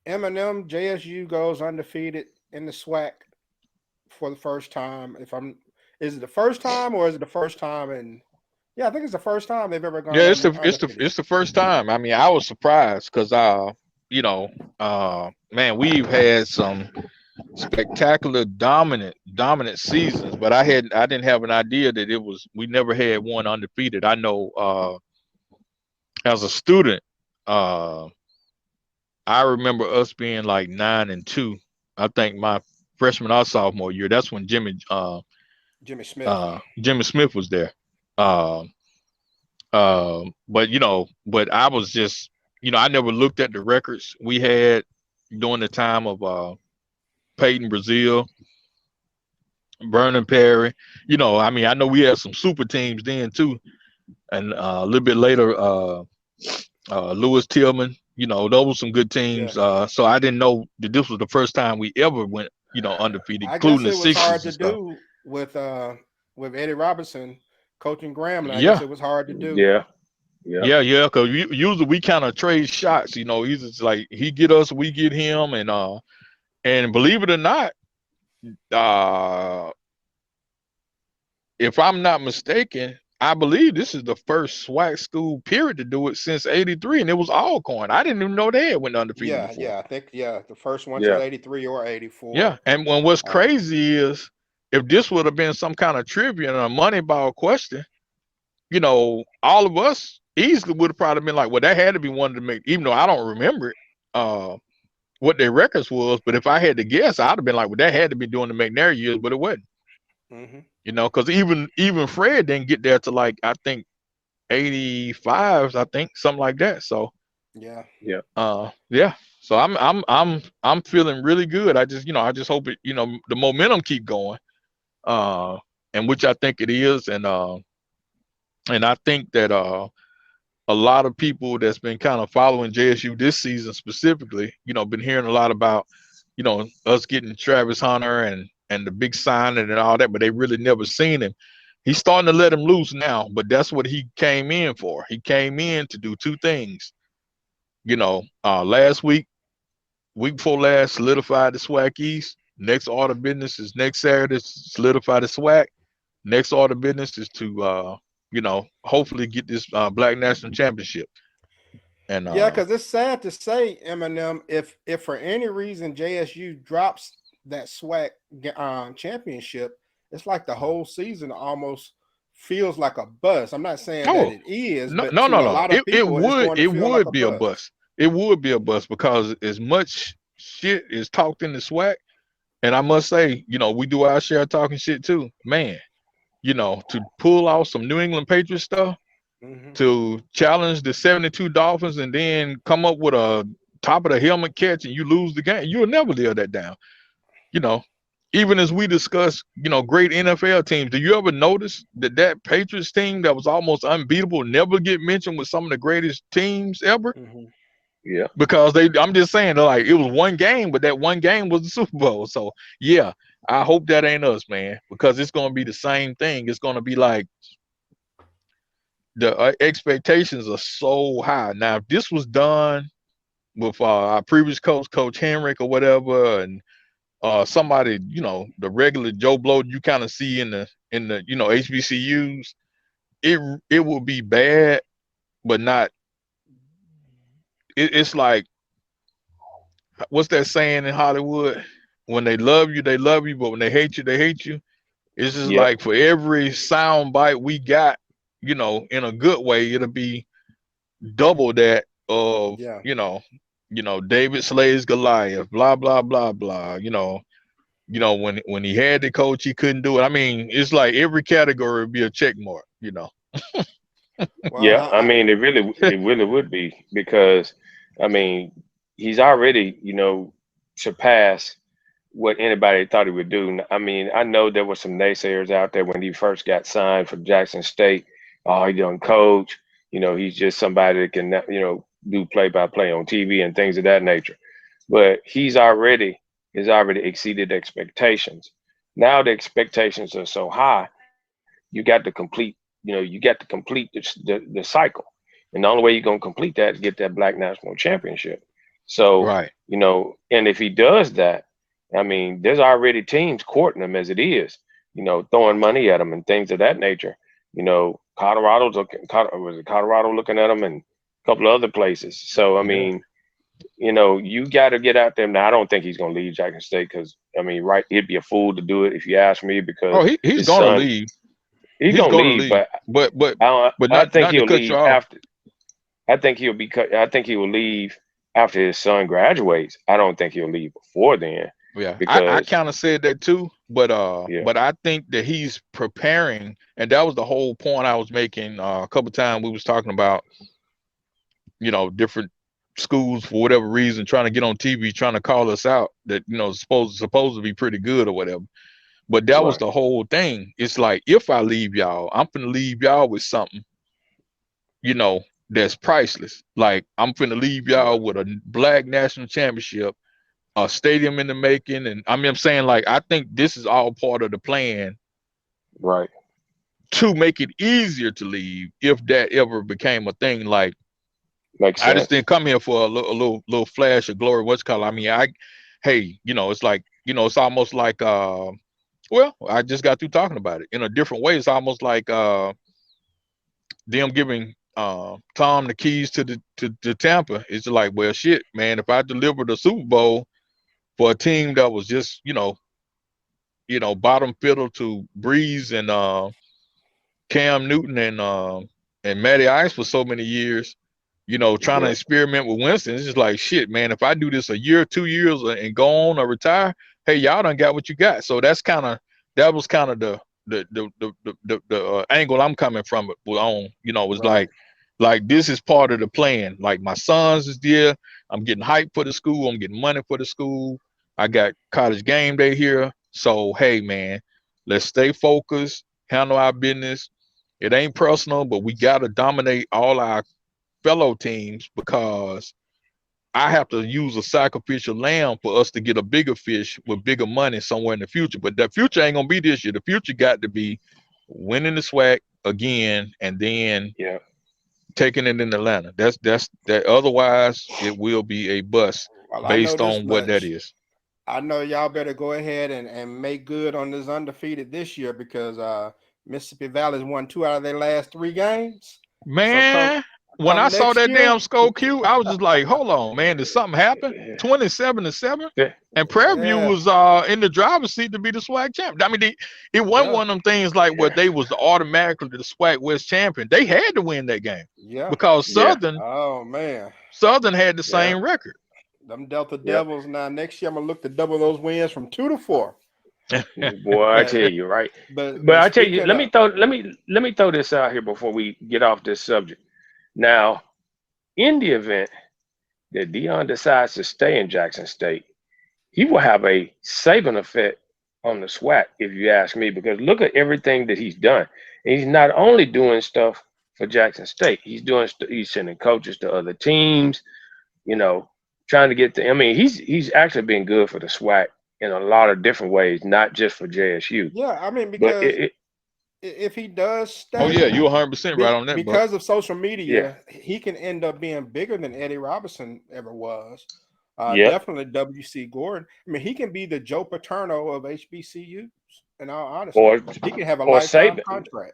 Eminem, JSU goes undefeated in the SWAC for the first time. Is it the first time or is it the first time? And yeah, I think it's the first time they've ever gone Yeah, it's the it's the undefeated. it's the first time. I mean, I was surprised because you know, man, we've had some spectacular dominant seasons, but I didn't have an idea that it was we never had one undefeated. I know as a student, uh I remember us being like 9-2. I think my freshman or sophomore year. That's when Jimmy Smith. Jimmy Smith was there. Um but but I was just I never looked at the records we had during the time of Peyton Brazil, Vernon Perry. I mean, I know we had some super teams then too, and a little bit later, Lewis Tillman. Those were some good Yeah, teams. So I didn't know that this was the first time we ever went, undefeated, I including guess the it was hard '60s and to stuff. do with Eddie Robinson coaching Grambling. I guess Yeah, it was hard to do. Yeah, yeah. yeah. Because usually we kind of trade shots. He's just like he get us, we get him, and believe it or not, uh, if I'm not mistaken, I believe this is the first SWAC school period to do it since '83, and it was Alcorn. I didn't even know they had went undefeated Yeah, before. yeah. I think the first one since Yeah. '83 or Yeah, '84. and what's Uh, crazy is if this would have been some kind of trivia and a money ball question, all of us easily would have probably been like, well, that had to be one to make, even though I don't remember it, what their records was. But if I had to guess, I'd have been like, well, that had to be doing the McNair years, but it wasn't. hmm Because even Fred didn't get there to like I think '85s, I think something like that. So Yeah, Yeah. yeah. So I'm feeling really good. I just hope it the momentum keep going, uh, and which I think it is, and I think that a lot of people that's been kind of following JSU this season specifically, been hearing a lot about, us getting Travis Hunter and the big signing and all that, but they really never seen him. He's starting to let him loose now, but that's what he came in for. He came in to do two things. Last week before last, solidified the SWAC East. Next order of business is next Saturday, solidify the SWAC. Next order of business is to hopefully get this Black National Championship. And yeah. Because it's sad to say, Eminem, if for any reason JSU drops that SWAC championship, it's like the whole season almost feels like a bust. I'm not saying that oh it is, no but no to no a no, lot of it people, it's would going to it feel like would a be a bust. bust. It would be a bust because as much shit is talked in the SWAC, and I must say, we do our share of talking shit too, man. To pull off some New England Patriots stuff, hmm to challenge the 72 Dolphins and then come up with a top of the helmet catch and you lose the game, you'll never live that down. You know, Even as we discuss, great NFL teams, do you ever notice that Patriots team that was almost unbeatable never get mentioned with some of the greatest teams ever? hmm Yeah. Because I'm just saying, like, it was one game, but that one game was the Super Bowl. So yeah, I hope that ain't us, man, because it's gonna be the same thing. It's gonna be like the expectations are so high. Now, if this was done with our previous coach, Coach Henrik or whatever, and somebody, the regular Joe Blow you kind of see in the HBCUs, it will be bad, but not. It's like what's that saying in Hollywood? When they love you, but when they hate you. It's just Yep. like for every sound bite we got, in a good way, it'll be double that of, Yeah. David slays Goliath, blah blah blah blah. When he had the coach, he couldn't do it. I mean, it's like every category would be a check mark. Well, Yeah. I mean, it really would be because, I mean, he's already, surpassed what anybody thought he would do. I mean, I know there were some naysayers out there when he first got signed for Jackson State. Oh, he don't coach. He's just somebody that can, do play by play on TV and things of that nature. But he's already exceeded expectations. Now the expectations are so high, you got to complete the cycle. And the only way you're gonna complete that is get that Black National Championship. So, Right. you know, and if he does that, I mean, there's already teams courting him as it is, you know, throwing money at him and things of that nature. You know, was it Colorado looking at him and a couple of other places. So, I Yeah. mean, you know, you got to get out there. Now, I don't think he's going to leave Jackson State because, I mean, right, he'd be a fool to do it if you ask me Oh, because he's his gonna son, leave. he's He's going to gonna leave, leave. but But I not think to he'll cut you leave off. after. I think he'll be. I think he will leave after his son graduates. I don't think he'll leave before then Yeah, I because kind of said that too, yeah, but I think that he's preparing, and that was the whole point I was making a couple times. We was talking about, you know, different schools for whatever reason trying to get on TV, trying to call us out that, you know, supposed to be pretty good or whatever. But that was right, the whole thing. It's like, if I leave y'all, I'm gonna leave y'all with something, you know, that's priceless. Like, I'm finna leave right, y'all with a black national championship, a stadium in the making. And I mean, I'm saying, like, I think this is all part of the plan right, to make it easier to leave if that ever became a thing. Like, makes I just sense. didn't come here for a little flash of glory. What's called? I mean, hey, you know, it's like, you know, it's almost like, well, I just got through talking about it in a different way. It's almost like them giving Tom the keys to Tampa. It's like, well, shit, man, if I delivered a Super Bowl for a team that was just, bottom fiddle to Breeze and Cam Newton and Matty Ice for so many years, you know, trying to Yeah, experiment with Winston. It's just like, shit, man, if I do this a year, 2 years and go on or retire, hey, y'all done got what you got. So that was kind of the angle I'm coming from it on, you know, was Right. like this is part of the plan. Like, my sons is there. I'm getting hype for the school. I'm getting money for the school. I got college game day here. So, hey, man, let's stay focused, handle our business. It ain't personal, but we got to dominate all our fellow teams, because I have to use a sacrificial lamb for us to get a bigger fish with bigger money somewhere in the future. But the future ain't gonna be this year. The future got to be winning the SWAC again, and then yeah. taking it in Atlanta. That's that. Otherwise, it will be a bust Well, I know based this on what that much. is. I know y'all better go ahead and make good on this undefeated this year because Mississippi Valley's won 2 out of their last 3 games. So Man, when I come saw next that year, damn score queue, I was just like, hold on, man, did something happen? 27-7. Yeah. And Prairie View yeah, was in the driver's seat to be the SWAC champion. I mean, it wasn't yeah, one of them things like where they was automatically the SWAC West champion. They had to win that game yeah. because Yeah, Oh man, Southern had the yeah. same record. them Delta Yeah. Devils. Now next year I'm gonna look to double those wins from 2 to 4. Boy, I But tell you, right? But but I tell you, speaking of let me throw this out here before we get off this subject. Now, in the event that Dion decides to stay in Jackson State, he will have a saving effect on the SWAC, if you ask me, because look at everything that he's done. And he's not only doing stuff for Jackson State, he's sending coaches to other teams, you know, trying to get to. I mean, he's actually been good for the SWAC in a lot of different ways, not just for JSU. yeah, I mean But because if he does Oh yeah, stay you 100% right on that, Buck. because of social yeah, media, he can end up being bigger than Eddie Robinson ever was. yep, Definitely W.C. Gordon. I mean, he can be the Joe Paterno of HBCUs. In all honesty, or he can have a or lifetime Saban, contract.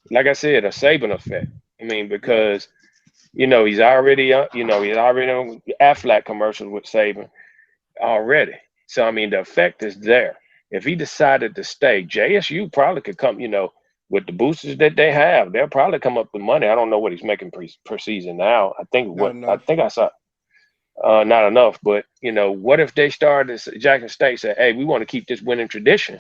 like I said, a Saban effect. I mean, Yeah, because he's already he's already on Aflac commercials with Saban already. So I mean, the effect is there. If he decided to stay, JSU probably could come. With the boosters that they have, they'll probably come up with money. I don't know what he's making per season now. not I enough. think I saw not enough. But what if they started Jackson State said, "Hey, we want to keep this winning tradition,"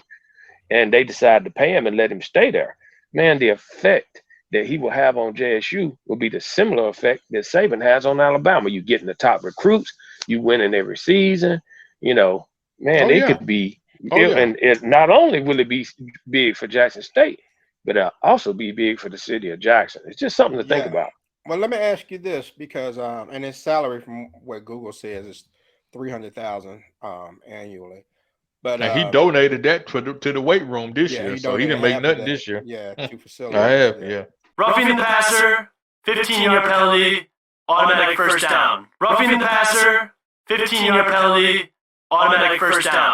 and they decide to pay him and let him stay there? Man, the effect that he will have on JSU will be the similar effect that Saban has on Alabama. You getting the top recruits, you winning every season. You know, man, Oh it yeah, could be. oh yeah. And it not only will it be big for Jackson State, but it'll also be big for the city of Jackson. It's just something to think Yeah. about. Well, let me ask you this because and his salary from what Google says is 300,000 annually. But And he donated that to the weight room this yeah, year, he so he donated didn't make half of nothing that. this year. Yeah, I 2 facilities. have, Yeah. yeah. Roughing the passer, 15-yard penalty, automatic first down. Roughing the passer, 15-yard penalty, automatic first down.